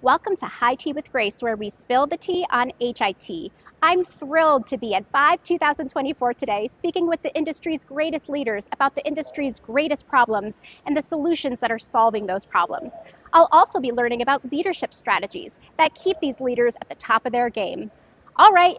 Welcome to HITea with Grace, where we spill the tea on HITea. I'm thrilled to be at 2024 today, speaking with the industry's greatest leaders about the industry's greatest problems and the solutions that are solving those problems. I'll also be learning about leadership strategies that keep these leaders at the top of their game. All right,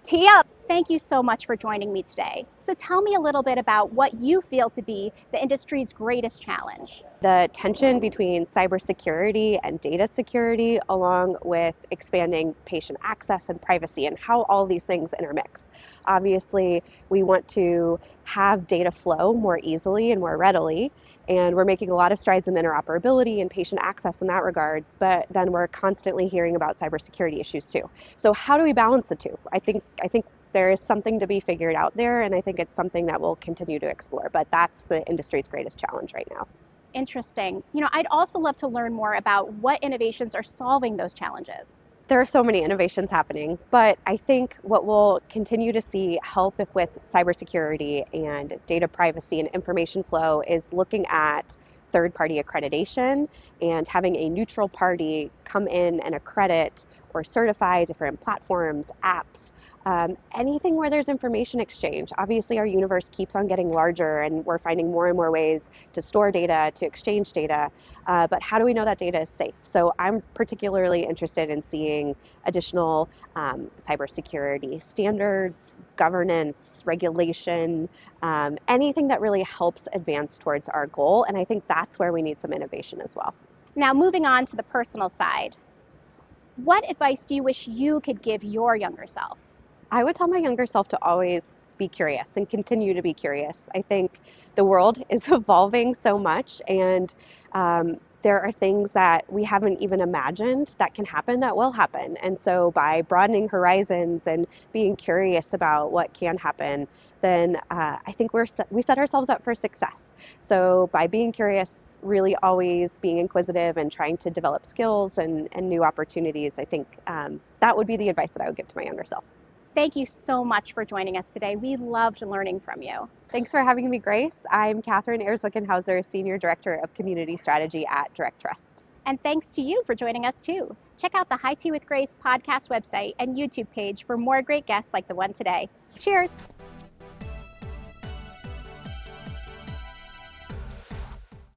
tee up. Thank you so much for joining me today. So tell me a little bit about what you feel to be the industry's greatest challenge. The tension between cybersecurity and data security, along with expanding patient access and privacy, and how all these things intermix. Obviously, we want to have data flow more easily and more readily, and we're making a lot of strides in interoperability and patient access in that regards, but then we're constantly hearing about cybersecurity issues too. So how do we balance the two? I think there is something to be figured out there, and I think it's something that we'll continue to explore, but that's the industry's greatest challenge right now. Interesting. I'd also love to learn more about what innovations are solving those challenges. There are so many innovations happening, but I think what we'll continue to see help with cybersecurity and data privacy and information flow is looking at third-party accreditation and having a neutral party come in and accredit or certify different platforms, apps, anything where there's information exchange. Obviously, our universe keeps on getting larger, and we're finding more and more ways to store data, to exchange data. But how do we know that data is safe? So I'm particularly interested in seeing additional cybersecurity standards, governance, regulation, anything that really helps advance towards our goal. And I think that's where we need some innovation as well. Now, moving on to the personal side, what advice do you wish you could give your younger self? I would tell my younger self to always be curious and continue to be curious. I think the world is evolving so much, and there are things that we haven't even imagined that can happen that will happen. And so by broadening horizons and being curious about what can happen, then I think we set ourselves up for success. So by being curious, really always being inquisitive and trying to develop skills and new opportunities, I think that would be the advice that I would give to my younger self. Thank you so much for joining us today. We loved learning from you. Thanks for having me, Grace. I'm Kathryn Ayers Wickenhauser, Senior Director of Community Strategy at DirectTrust. And thanks to you for joining us too. Check out the HITea with Grace podcast website and YouTube page for more great guests like the one today. Cheers.